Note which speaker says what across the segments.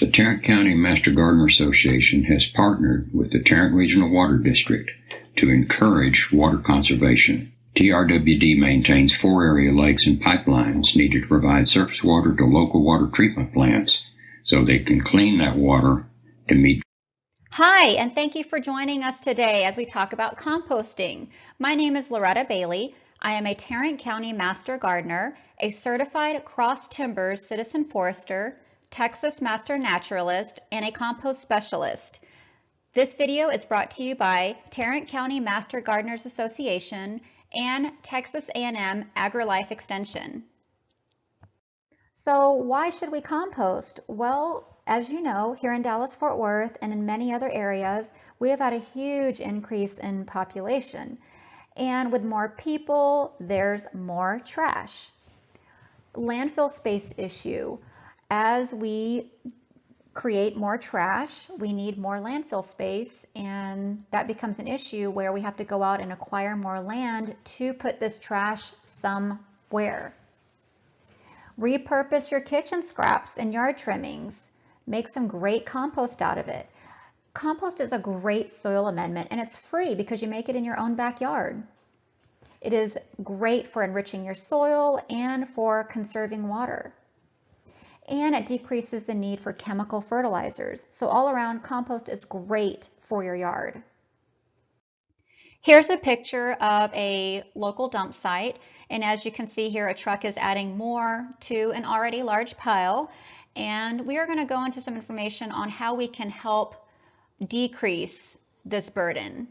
Speaker 1: The Tarrant County Master Gardener Association has partnered with the Tarrant Regional Water District to encourage water conservation. TRWD maintains 4 area lakes and pipelines needed to provide surface water to local water treatment plants so they can clean that water to meet.
Speaker 2: Hi, and thank you for joining us today as we talk about composting. My name is Loretta Bailey. I am a Tarrant County Master Gardener, a certified Cross Timbers Citizen Forester, Texas Master Naturalist, and a compost specialist. This video is brought to you by Tarrant County Master Gardeners Association and Texas A&M AgriLife Extension. So why should we compost? Well, as you know, here in Dallas-Fort Worth and in many other areas, we have had a huge increase in population. And with more people, there's more trash. Landfill space issue. As we create more trash, we need more landfill space, and that becomes an issue where we have to go out and acquire more land to put this trash somewhere. Repurpose your kitchen scraps and yard trimmings. Make some great compost out of it. Compost is a great soil amendment, and it's free because you make it in your own backyard. It is great for enriching your soil and for conserving water. And it decreases the need for chemical fertilizers. So all around, compost is great for your yard. Here's a picture of a local dump site. And as you can see here, a truck is adding more to an already large pile. And we are going to go into some information on how we can help decrease this burden.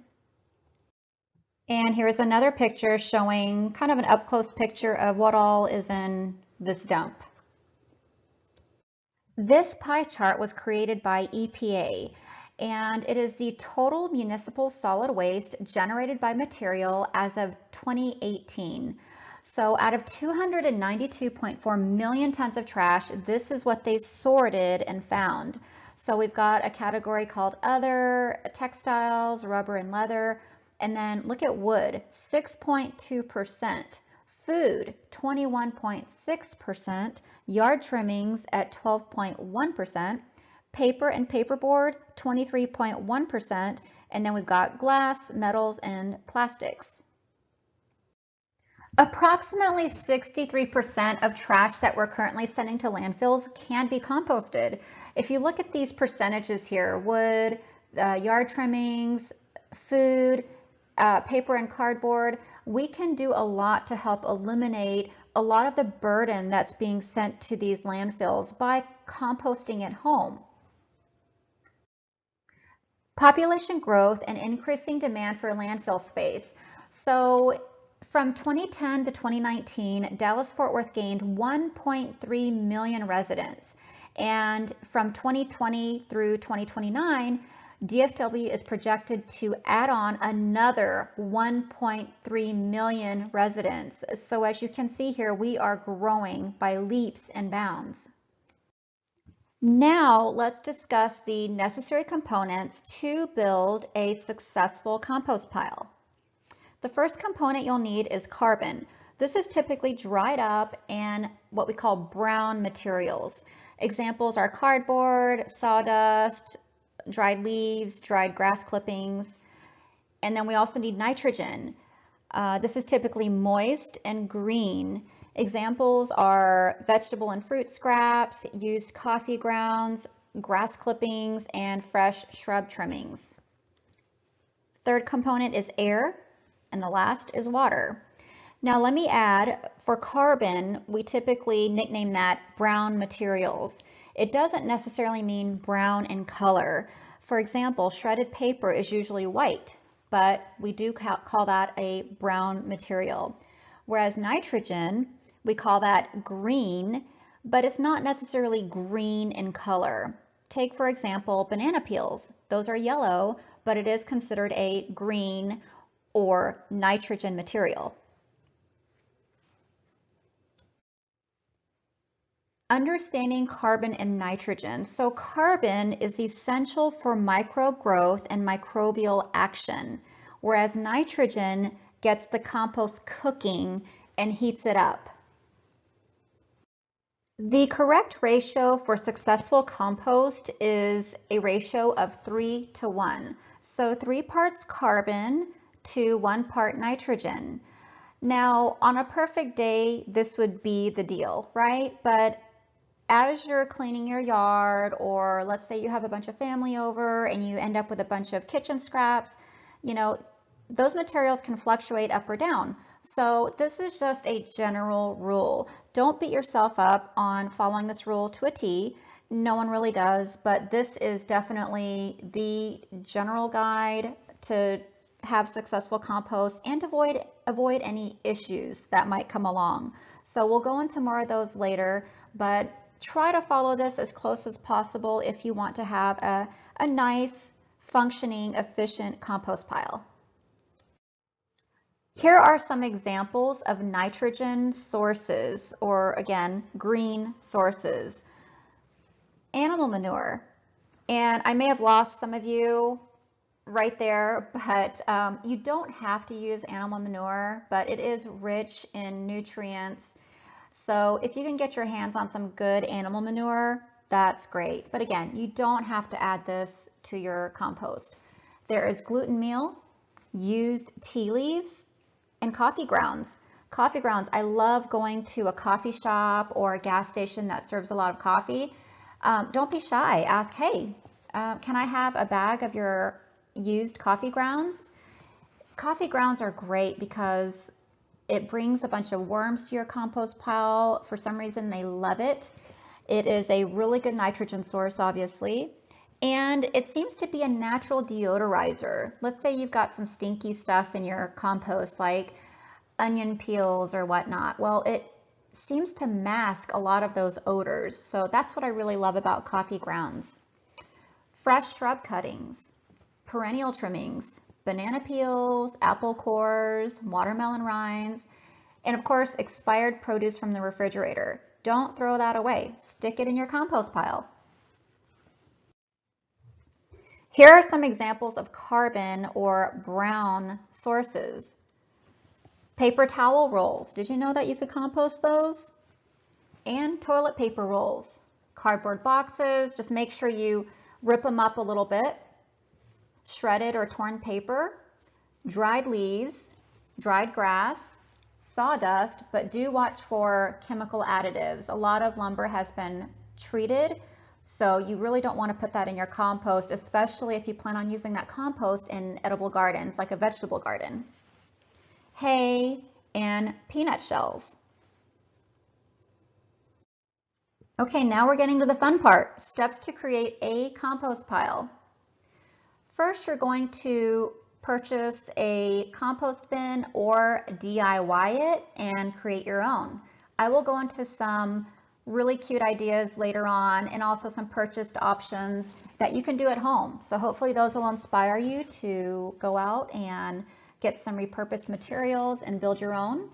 Speaker 2: And here's another picture showing kind of an up-close picture of what all is in this dump. This pie chart was created by EPA, and it is the total municipal solid waste generated by material as of 2018. So out of 292.4 million tons of trash, this is what they sorted and found. So we've got a category called other, textiles, rubber and leather, and then look at wood, 6.2%. Food, 21.6%, yard trimmings at 12.1%, paper and paperboard, 23.1%, and then we've got glass, metals, and plastics. Approximately 63% of trash that we're currently sending to landfills can be composted. If you look at these percentages here, wood, yard trimmings, food, paper and cardboard, we can do a lot to help eliminate a lot of the burden that's being sent to these landfills by composting at home. Population growth and increasing demand for landfill space. So from 2010 to 2019, Dallas-Fort Worth gained 1.3 million residents. And from 2020 through 2029, DFW is projected to add on another 1.3 million residents. So as you can see here, we are growing by leaps and bounds. Now let's discuss the necessary components to build a successful compost pile. The first component you'll need is carbon. This is typically dried up and what we call brown materials. Examples are cardboard, sawdust, dried leaves, dried grass clippings, and then we also need nitrogen. This is typically moist and green. Examples are vegetable and fruit scraps, used coffee grounds, grass clippings, and fresh shrub trimmings. Third component is air, and the last is water. Now let me add, for carbon, we typically nickname that brown materials. It doesn't necessarily mean brown in color. For example, shredded paper is usually white, but we do call that a brown material. Whereas nitrogen, we call that green, but it's not necessarily green in color. Take, for example, banana peels. Those are yellow, but it is considered a green or nitrogen material. Understanding carbon and nitrogen. So carbon is essential for microbe growth and microbial action, whereas nitrogen gets the compost cooking and heats it up. The correct ratio for successful compost is a ratio of 3 to 1. So 3 parts carbon to 1 part nitrogen. Now, on a perfect day, this would be the deal, right? But as you're cleaning your yard, or let's say you have a bunch of family over and you end up with a bunch of kitchen scraps, those materials can fluctuate up or down. So this is just a general rule. Don't beat yourself up on following this rule to a T. No one really does, but this is definitely the general guide to have successful compost and to avoid any issues that might come along. So we'll go into more of those later, but try to follow this as close as possible if you want to have a nice, functioning, efficient compost pile. Here are some examples of nitrogen sources, or again, green sources. Animal manure. And I may have lost some of you right there, but you don't have to use animal manure, but it is rich in nutrients. So if you can get your hands on some good animal manure, that's great. But again, you don't have to add this to your compost. There is gluten meal, used tea leaves, and coffee grounds. Coffee grounds, I love going to a coffee shop or a gas station that serves a lot of coffee. Don't be shy. Ask, hey, can I have a bag of your used coffee grounds? Coffee grounds are great because it brings a bunch of worms to your compost pile. For some reason, they love it. It is a really good nitrogen source, obviously. And it seems to be a natural deodorizer. Let's say you've got some stinky stuff in your compost, like onion peels or whatnot. Well, it seems to mask a lot of those odors. So that's what I really love about coffee grounds. Fresh shrub cuttings, perennial trimmings, banana peels, apple cores, watermelon rinds, and of course, expired produce from the refrigerator. Don't throw that away. Stick it in your compost pile. Here are some examples of carbon or brown sources. Paper towel rolls. Did you know that you could compost those? And toilet paper rolls. Cardboard boxes. Just make sure you rip them up a little bit. Shredded or torn paper. Dried leaves. Dried grass. Sawdust, but do watch for chemical additives. A lot of lumber has been treated, so you really don't want to put that in your compost, especially if you plan on using that compost in edible gardens, like a vegetable garden. Hay and peanut shells. Okay, now we're getting to the fun part, steps to create a compost pile. First, you're going to purchase a compost bin or DIY it and create your own. I will go into some really cute ideas later on and also some purchased options that you can do at home. So hopefully those will inspire you to go out and get some repurposed materials and build your own,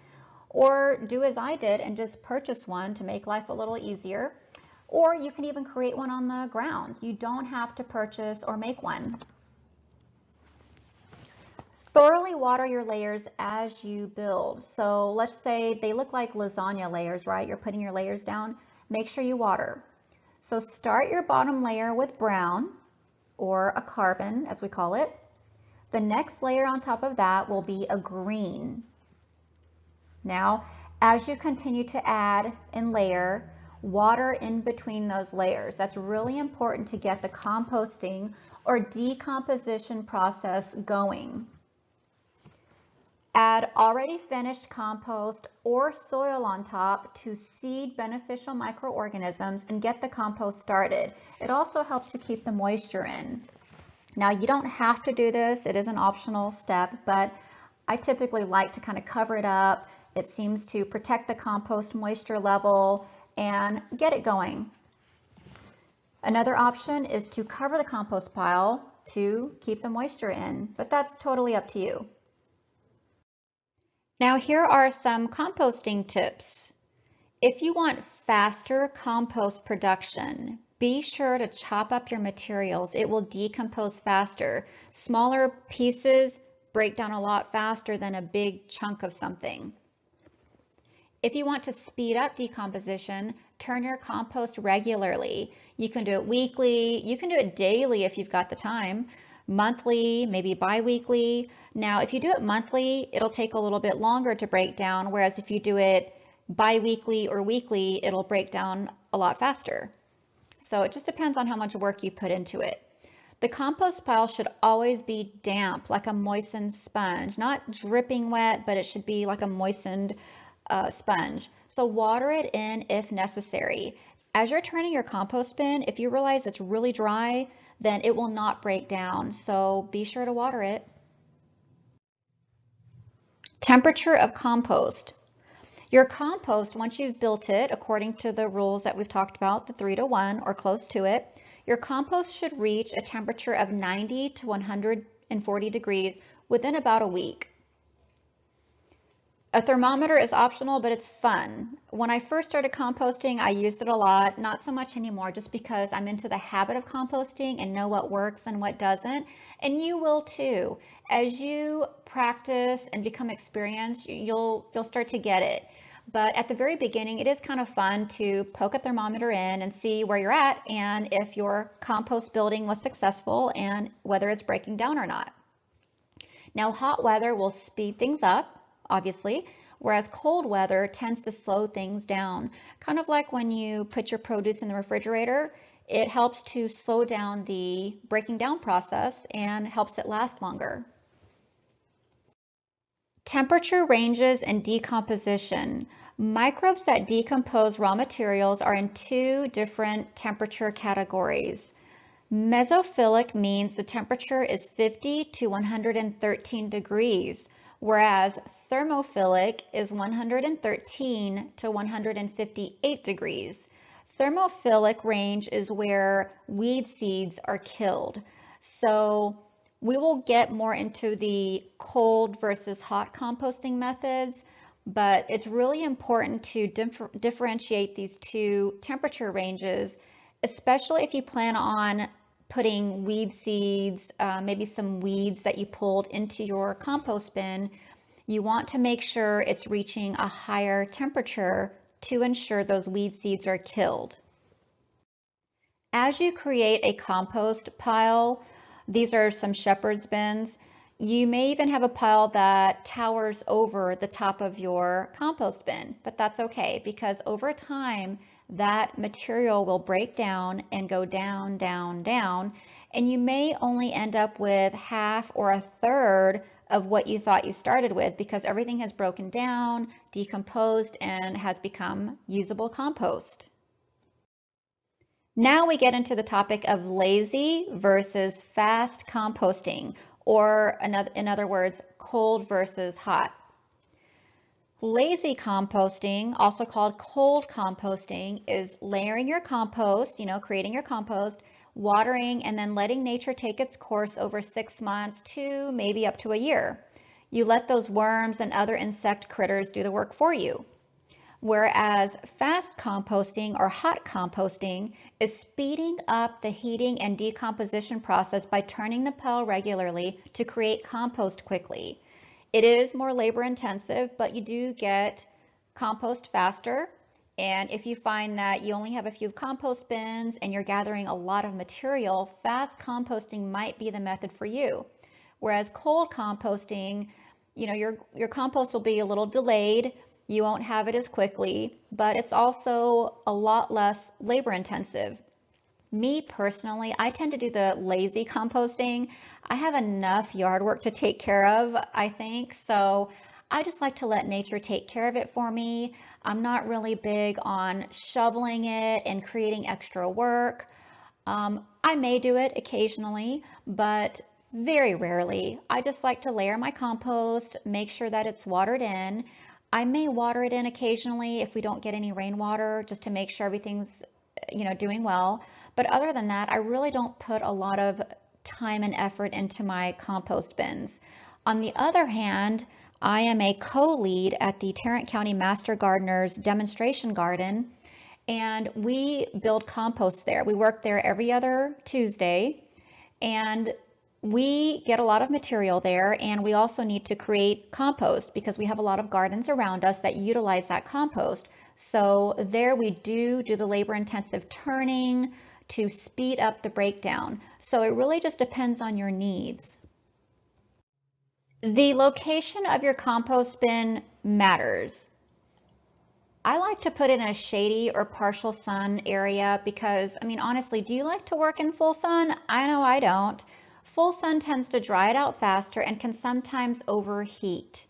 Speaker 2: or do as I did and just purchase one to make life a little easier. Or you can even create one on the ground. You don't have to purchase or make one. Thoroughly water your layers as you build. So let's say they look like lasagna layers, right? You're putting your layers down. Make sure you water. So start your bottom layer with brown, or a carbon as we call it. The next layer on top of that will be a green. Now, as you continue to add and layer, water in between those layers. That's really important to get the composting or decomposition process going. Add already finished compost or soil on top to seed beneficial microorganisms and get the compost started. It also helps to keep the moisture in. Now, you don't have to do this. It is an optional step, but I typically like to kind of cover it up. It seems to protect the compost moisture level and get it going. Another option is to cover the compost pile to keep the moisture in, but that's totally up to you. Now here are some composting tips. If you want faster compost production, be sure to chop up your materials. It will decompose faster. Smaller pieces break down a lot faster than a big chunk of something. If you want to speed up decomposition, turn your compost regularly. You can do it weekly, you can do it daily if you've got the time, monthly, maybe bi-weekly. Now, if you do it monthly, it'll take a little bit longer to break down, whereas if you do it bi-weekly or weekly, it'll break down a lot faster. So it just depends on how much work you put into it. The compost pile should always be damp, like a moistened sponge, not dripping wet, but it should be like a moistened sponge. So water it in if necessary. As you're turning your compost bin, if you realize it's really dry, then it will not break down. So be sure to water it. Temperature of compost. Your compost, once you've built it, according to the rules that we've talked about, the 3-to-1 or close to it, your compost should reach a temperature of 90 to 140 degrees within about a week. A thermometer is optional, but it's fun. When I first started composting, I used it a lot, not so much anymore, just because I'm into the habit of composting and know what works and what doesn't. And you will too. As you practice and become experienced, you'll start to get it. But at the very beginning, it is kind of fun to poke a thermometer in and see where you're at and if your compost building was successful and whether it's breaking down or not. Now, hot weather will speed things up, obviously, whereas cold weather tends to slow things down. Kind of like when you put your produce in the refrigerator, it helps to slow down the breaking down process and helps it last longer. Temperature ranges and decomposition. Microbes that decompose raw materials are in two different temperature categories. Mesophilic means the temperature is 50 to 113 degrees, whereas thermophilic is 113 to 158 degrees. Thermophilic range is where weed seeds are killed. So we will get more into the cold versus hot composting methods, but it's really important to differentiate these two temperature ranges, especially if you plan on putting weed seeds, maybe some weeds that you pulled into your compost bin. You want to make sure it's reaching a higher temperature to ensure those weed seeds are killed. As you create a compost pile, these are some shepherd's bins. You may even have a pile that towers over the top of your compost bin, but that's okay because over time that material will break down and go down, down, down, and you may only end up with half or a third of what you thought you started with because everything has broken down, decomposed, and has become usable compost. Now we get into the topic of lazy versus fast composting, or in other words, cold versus hot. Lazy composting, also called cold composting, is layering your compost, creating your compost, watering, and then letting nature take its course over 6 months to maybe up to a year. You let those worms and other insect critters do the work for you. Whereas fast composting or hot composting is speeding up the heating and decomposition process by turning the pile regularly to create compost quickly. It is more labor intensive, but you do get compost faster. And if you find that you only have a few compost bins and you're gathering a lot of material, fast composting might be the method for you. Whereas cold composting, your compost will be a little delayed. You won't have it as quickly, but it's also a lot less labor intensive. Me personally, I tend to do the lazy composting. I have enough yard work to take care of, I think, so I just like to let nature take care of it for me. I'm not really big on shoveling it and creating extra work. I may do it occasionally, but very rarely. I just like to layer my compost, make sure that it's watered in. I may water it in occasionally if we don't get any rainwater, just to make sure everything's, doing well. But other than that, I really don't put a lot of time and effort into my compost bins. On the other hand, I am a co-lead at the Tarrant County Master Gardener's demonstration garden, and we build compost there. We work there every other Tuesday, and We get a lot of material there, and we also need to create compost because we have a lot of gardens around us that utilize that compost. So there we do the labor-intensive turning to speed up the breakdown. So it really just depends on your needs. The location of your compost bin matters. I like to put it in a shady or partial sun area because, I mean, honestly, do you like to work in full sun? I know I don't. Full sun tends to dry it out faster and can sometimes overheat.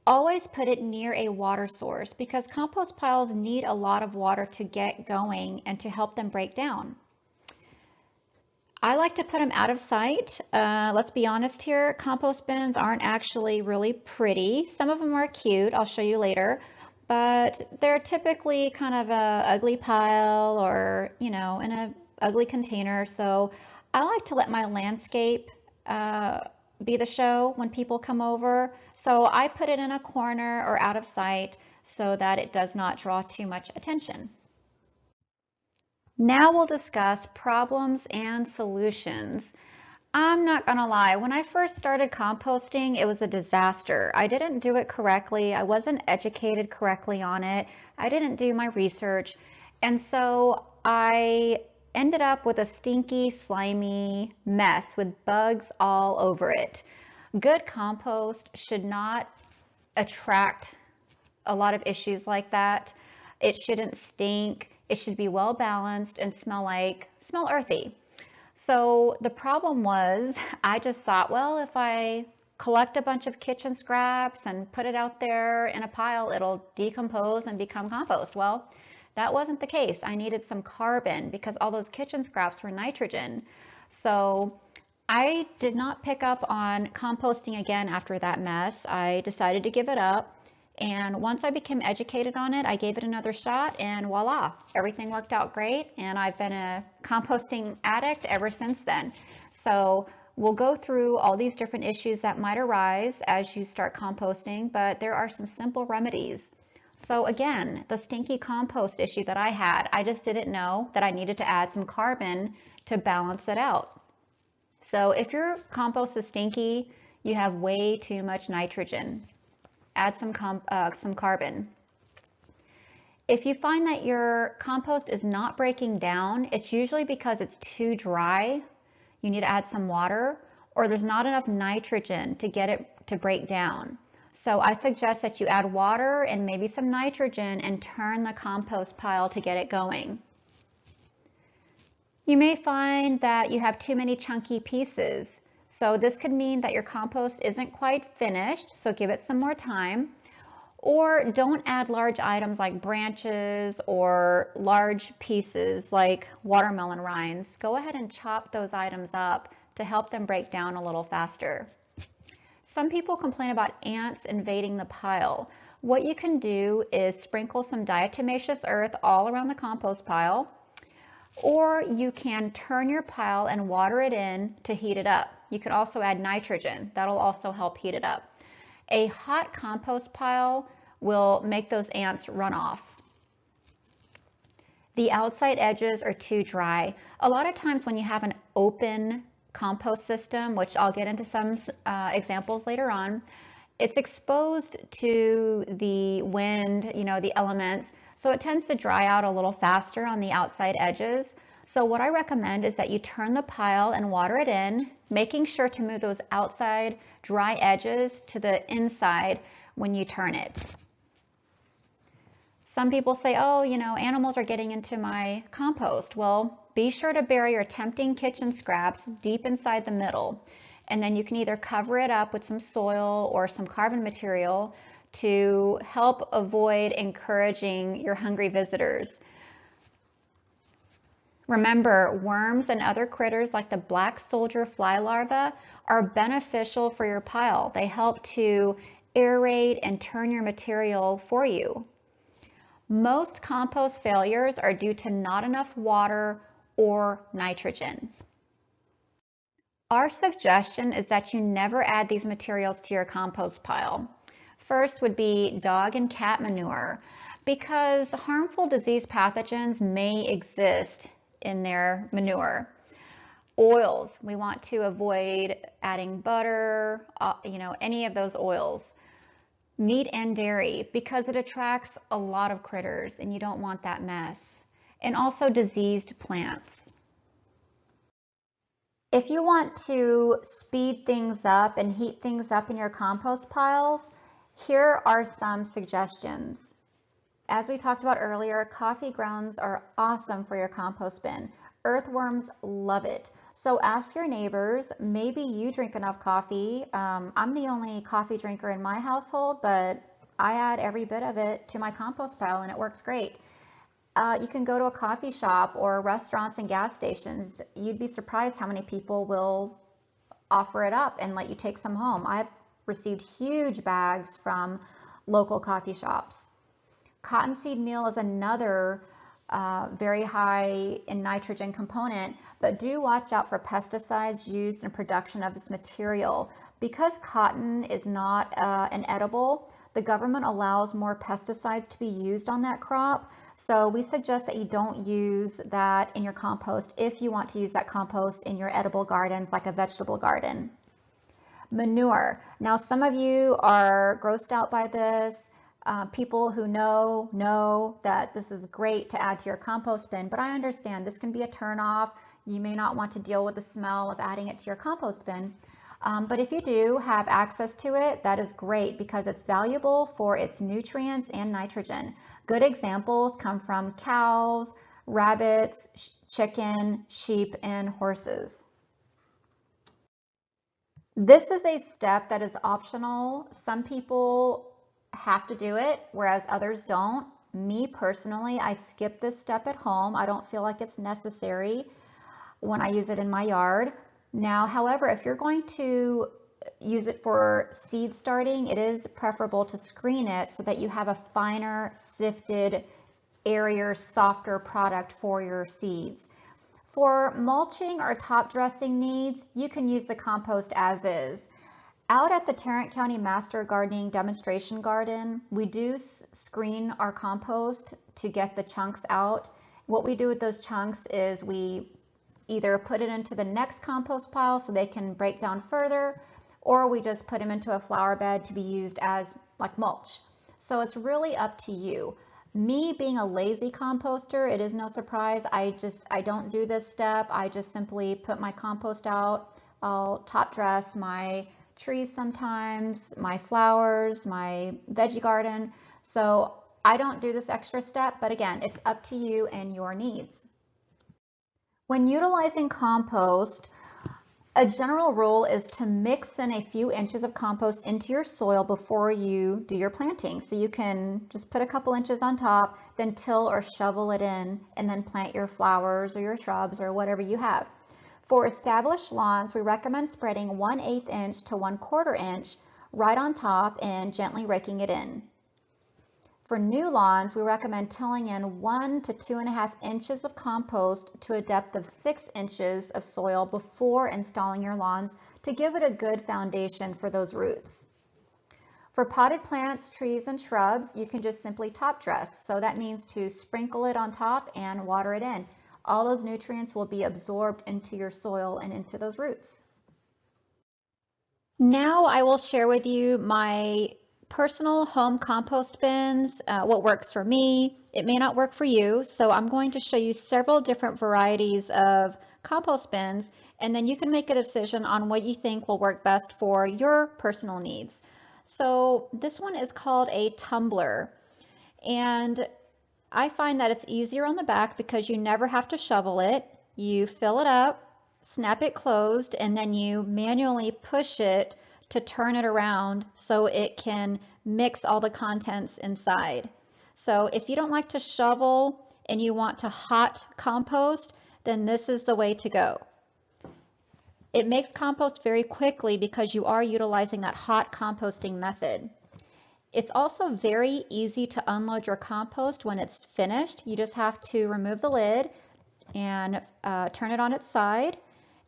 Speaker 2: Always put it near a water source because compost piles need a lot of water to get going and to help them break down. I like to put them out of sight. Let's be honest here, compost bins aren't actually really pretty. Some of them are cute, I'll show you later, but they're typically kind of a ugly pile or, in a ugly container. So I like to let my landscape be the show when people come over. So I put it in a corner or out of sight so that it does not draw too much attention. Now we'll discuss problems and solutions. I'm not gonna lie, when I first started composting, it was a disaster. I didn't do it correctly. I wasn't educated correctly on it. I didn't do my research. And so I ended up with a stinky, slimy mess with bugs all over it. Good compost should not attract a lot of issues like that. It shouldn't stink. It should be well balanced and smell earthy. So the problem was, I just thought, well, if I collect a bunch of kitchen scraps and put it out there in a pile, it'll decompose and become compost. Well, that wasn't the case. I needed some carbon because all those kitchen scraps were nitrogen. So I did not pick up on composting again after that mess. I decided to give it up. And once I became educated on it, I gave it another shot and voila, everything worked out great. And I've been a composting addict ever since then. So we'll go through all these different issues that might arise as you start composting, but there are some simple remedies. So again, the stinky compost issue that I had, I just didn't know that I needed to add some carbon to balance it out. So if your compost is stinky, you have way too much nitrogen. Add some carbon. If you find that your compost is not breaking down, it's usually because it's too dry. You need to add some water, or there's not enough nitrogen to get it to break down. So I suggest that you add water and maybe some nitrogen and turn the compost pile to get it going. You may find that you have too many chunky pieces. So this could mean that your compost isn't quite finished, so give it some more time. Or don't add large items like branches or large pieces like watermelon rinds. Go ahead and chop those items up to help them break down a little faster. Some people complain about ants invading the pile. What you can do is sprinkle some diatomaceous earth all around the compost pile, or you can turn your pile and water it in to heat it up. You can also add nitrogen. That'll also help heat it up. A hot compost pile will make those ants run off. The outside edges are too dry. A lot of times when you have an open compost system, which I'll get into some examples later on, it's exposed to the wind, the elements, so it tends to dry out a little faster on the outside edges. So what I recommend is that you turn the pile and water it in, making sure to move those outside dry edges to the inside when you turn it. Some people say, oh, animals are getting into my compost. Well, be sure to bury your tempting kitchen scraps deep inside the middle. And then you can either cover it up with some soil or some carbon material to help avoid encouraging your hungry visitors. Remember, worms and other critters like the black soldier fly larvae are beneficial for your pile. They help to aerate and turn your material for you. Most compost failures are due to not enough water or nitrogen. Our suggestion is that you never add these materials to your compost pile. First would be dog and cat manure, because harmful disease pathogens may exist in their manure. Oils, we want to avoid adding butter, any of those oils. Meat and dairy, because it attracts a lot of critters and you don't want that mess. And also diseased plants. If you want to speed things up and heat things up in your compost piles, here are some suggestions. As we talked about earlier, coffee grounds are awesome for your compost bin. Earthworms love it. So ask your neighbors, maybe you drink enough coffee. I'm the only coffee drinker in my household, but I add every bit of it to my compost pile and it works great. You can go to a coffee shop or restaurants and gas stations. You'd be surprised how many people will offer it up and let you take some home. I've received huge bags from local coffee shops. Cottonseed meal is another very high in nitrogen component, but do watch out for pesticides used in production of this material. Because cotton is not an edible, the government allows more pesticides to be used on that crop. So we suggest that you don't use that in your compost if you want to use that compost in your edible gardens like a vegetable garden. Manure. Now some of you are grossed out by this. People who know that this is great to add to your compost bin, but I understand this can be a turnoff. You may not want to deal with the smell of adding it to your compost bin. But if you do have access to it, that is great because it's valuable for its nutrients and nitrogen. Good examples come from cows, rabbits, chicken, sheep, and horses. This is a step that is optional. Some people have to do it, whereas others don't. Me personally, I skip this step at home. I don't feel like it's necessary when I use it in my yard. Now, however, if you're going to use it for seed starting, it is preferable to screen it so that you have a finer, sifted, airier, softer product for your seeds. For mulching or top dressing needs, you can use the compost as is. Out at the Tarrant County Master Gardening Demonstration Garden, we do screen our compost to get the chunks out. What we do with those chunks is we either put it into the next compost pile so they can break down further, or we just put them into a flower bed to be used as like mulch. So it's really up to you. Me being a lazy composter, it is no surprise. I don't do this step. I just simply put my compost out. I'll top dress my trees sometimes, my flowers, my veggie garden. So I don't do this extra step, but again, it's up to you and your needs. When utilizing compost, a general rule is to mix in a few inches of compost into your soil before you do your planting. So you can just put a couple inches on top, then till or shovel it in, and then plant your flowers or your shrubs or whatever you have. For established lawns, we recommend spreading 1/8 inch to 1/4 inch right on top and gently raking it in. For new lawns, we recommend tilling in 1 to 2.5 inches of compost to a depth of 6 inches of soil before installing your lawns to give it a good foundation for those roots. For potted plants, trees, and shrubs, you can just simply top dress. So that means to sprinkle it on top and water it in. All those nutrients will be absorbed into your soil and into those roots. Now I will share with you my personal home compost bins, what works for me. It may not work for you, so I'm going to show you several different varieties of compost bins, and then you can make a decision on what you think will work best for your personal needs. So this one is called a tumbler, and I find that it's easier on the back because you never have to shovel it. You fill it up, snap it closed, and then you manually push it to turn it around so it can mix all the contents inside. So if you don't like to shovel and you want to hot compost, then this is the way to go. It makes compost very quickly because you are utilizing that hot composting method. It's also very easy to unload your compost when it's finished. You just have to remove the lid and turn it on its side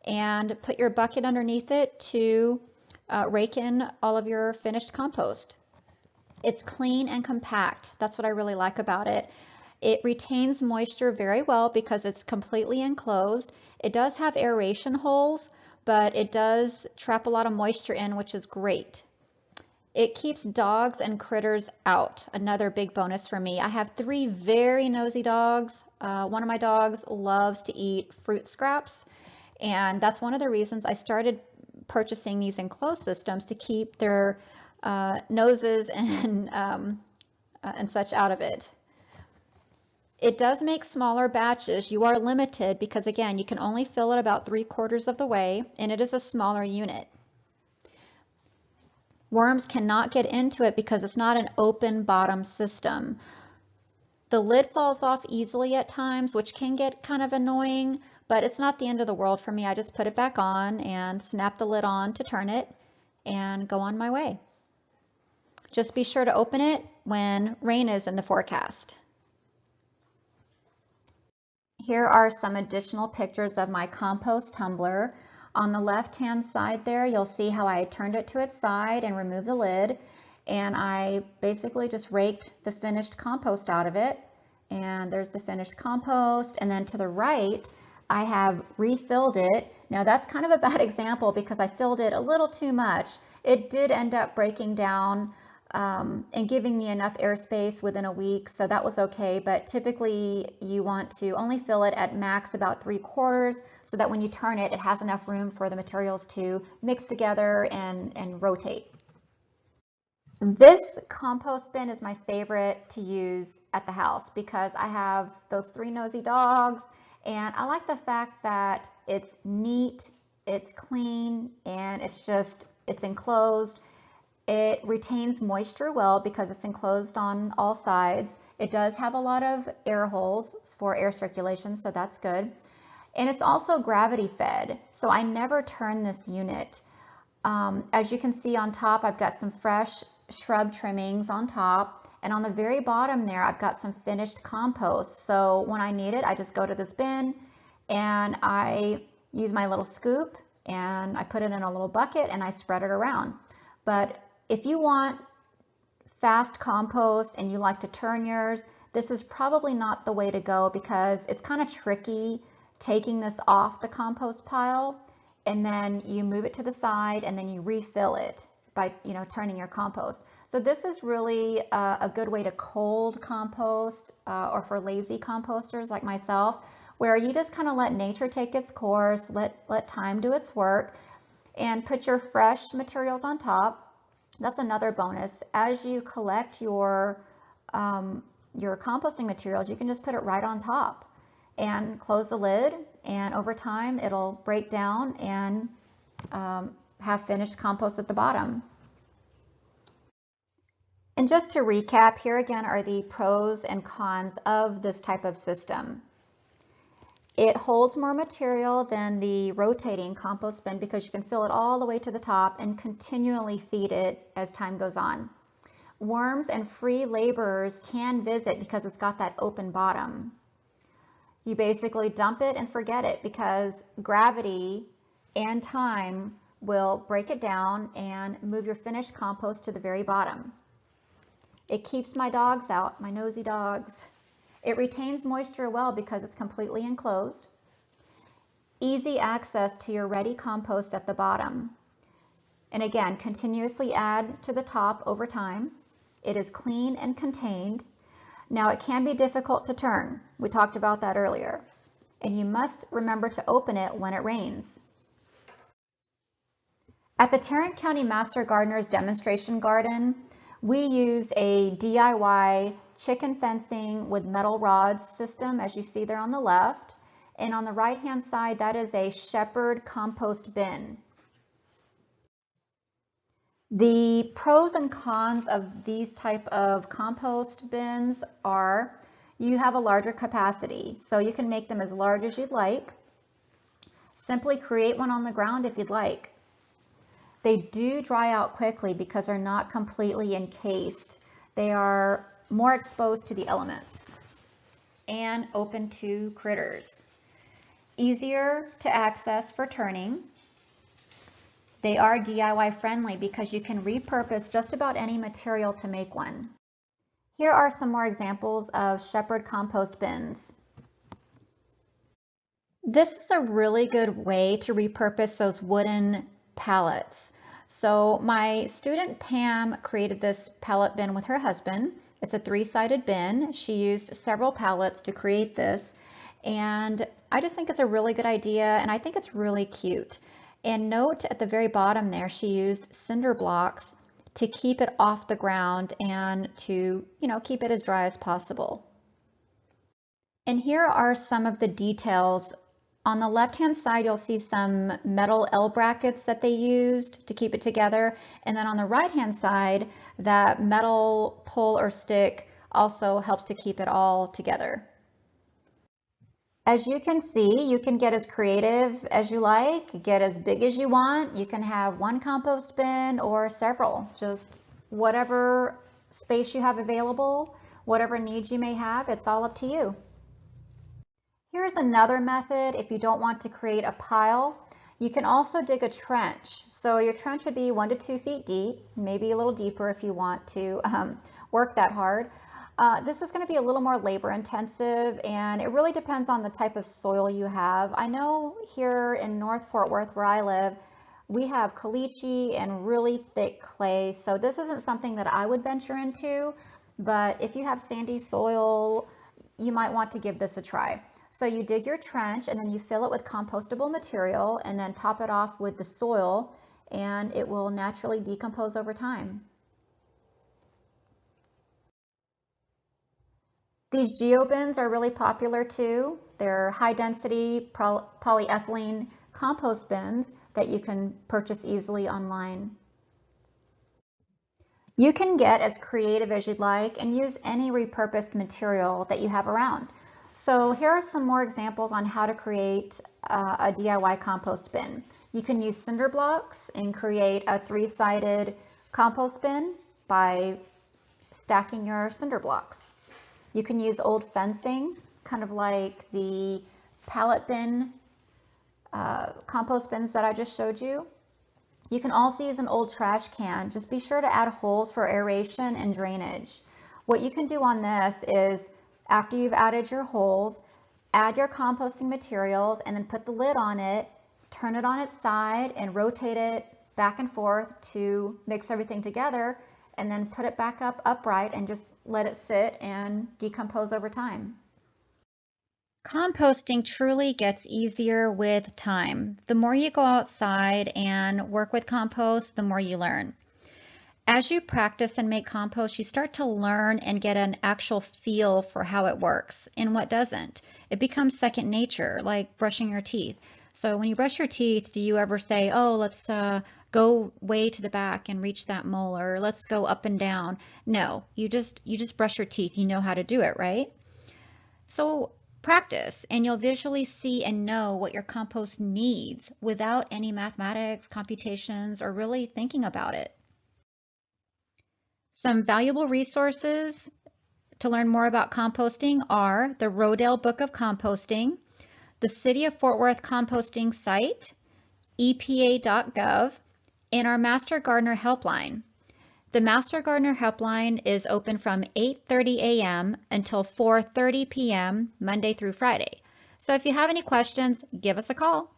Speaker 2: and put your bucket underneath it to rake in all of your finished compost. It's clean and compact. That's what I really like about it. It retains moisture very well because it's completely enclosed. It does have aeration holes, but it does trap a lot of moisture in, which is great. It keeps dogs and critters out, another big bonus for me. I have 3 very nosy dogs. One of my dogs loves to eat fruit scraps, and that's one of the reasons I started purchasing these enclosed systems, to keep their noses and such out of it. It does make smaller batches. You are limited because, again, you can only fill it about 3/4 of the way, and it is a smaller unit. Worms cannot get into it because it's not an open bottom system. The lid falls off easily at times, which can get kind of annoying, but it's not the end of the world for me. I just put it back on and snap the lid on to turn it and go on my way. Just be sure to open it when rain is in the forecast. Here are some additional pictures of my compost tumbler. On the left-hand side there, you'll see how I turned it to its side and removed the lid. And I basically just raked the finished compost out of it. And there's the finished compost. And then to the right, I have refilled it. Now that's kind of a bad example because I filled it a little too much. It did end up breaking down and giving me enough airspace within a week, so that was okay. But typically you want to only fill it at max about 3/4, so that when you turn it, it has enough room for the materials to mix together and rotate. This compost bin is my favorite to use at the house because I have those 3 nosy dogs, and I like the fact that it's neat, it's clean, and it's enclosed. It retains moisture well because it's enclosed on all sides. It does have a lot of air holes for air circulation, so that's good. And it's also gravity fed, so I never turn this unit. As you can see on top, I've got some fresh shrub trimmings on top, and on the very bottom there, I've got some finished compost. So when I need it, I just go to this bin and I use my little scoop and I put it in a little bucket and I spread it around. But if you want fast compost and you like to turn yours, this is probably not the way to go because it's kind of tricky taking this off the compost pile and then you move it to the side and then you refill it by turning your compost. So this is really a good way to cold compost or for lazy composters like myself, where you just kind of let nature take its course, let time do its work, and put your fresh materials on top. That's another bonus. As you collect your composting materials, you can just put it right on top and close the lid, and over time it'll break down and have finished compost at the bottom. And just to recap, here again are the pros and cons of this type of system. It holds more material than the rotating compost bin because you can fill it all the way to the top and continually feed it as time goes on. Worms and free laborers can visit because it's got that open bottom. You basically dump it and forget it because gravity and time will break it down and move your finished compost to the very bottom. It keeps my dogs out, my nosy dogs. It retains moisture well because it's completely enclosed. Easy access to your ready compost at the bottom. And again, continuously add to the top over time. It is clean and contained. Now it can be difficult to turn. We talked about that earlier. And you must remember to open it when it rains. At the Tarrant County Master Gardener's Demonstration Garden, we use a DIY chicken fencing with metal rods system, as you see there on the left. And on the right-hand side, that is a Shepherd compost bin. The pros and cons of these type of compost bins are you have a larger capacity, so you can make them as large as you'd like. Simply create one on the ground if you'd like. They do dry out quickly because they're not completely encased. They are more exposed to the elements and open to critters. Easier to access for turning. They are DIY friendly because you can repurpose just about any material to make one. Here are some more examples of shepherd compost bins. This is a really good way to repurpose those wooden pallets. So my student Pam created this pallet bin with her husband. It's a 3-sided bin. She used several pallets to create this, and I just think it's a really good idea, and I think it's really cute. And note at the very bottom there, she used cinder blocks to keep it off the ground and to, keep it as dry as possible. And here are some of the details. On the left-hand side, you'll see some metal L brackets that they used to keep it together. And then on the right-hand side, that metal pole or stick also helps to keep it all together. As you can see, you can get as creative as you like, get as big as you want. You can have one compost bin or several, just whatever space you have available, whatever needs you may have, it's all up to you. Here's another method if you don't want to create a pile. You can also dig a trench. So your trench would be 1 to 2 feet deep, maybe a little deeper if you want to work that hard. This is going to be a little more labor intensive, and it really depends on the type of soil you have. I know here in North Fort Worth where I live, we have caliche and really thick clay, so this isn't something that I would venture into, but if you have sandy soil, you might want to give this a try. So you dig your trench and then you fill it with compostable material and then top it off with the soil, and it will naturally decompose over time. These geobins are really popular too. They're high density polyethylene compost bins that you can purchase easily online. You can get as creative as you'd like and use any repurposed material that you have around. So here are some more examples on how to create a DIY compost bin. You can use cinder blocks and create a 3-sided compost bin by stacking your cinder blocks. You can use old fencing, kind of like the pallet bin compost bins that I just showed you. You can also use an old trash can. Just be sure to add holes for aeration and drainage. What you can do on this is, after you've added your holes, add your composting materials and then put the lid on it, turn it on its side and rotate it back and forth to mix everything together, and then put it back up upright and just let it sit and decompose over time. Composting truly gets easier with time. The more you go outside and work with compost, the more you learn. As you practice and make compost, you start to learn and get an actual feel for how it works and what doesn't. It becomes second nature, like brushing your teeth. So when you brush your teeth, do you ever say, oh, let's go way to the back and reach that molar, or let's go up and down? No, you just brush your teeth. You know how to do it, right? So practice, and you'll visually see and know what your compost needs without any mathematics, computations, or really thinking about it. Some valuable resources to learn more about composting are the Rodale Book of Composting, the City of Fort Worth Composting site, EPA.gov, and our Master Gardener Helpline. The Master Gardener Helpline is open from 8:30 a.m. until 4:30 p.m. Monday through Friday. So if you have any questions, give us a call.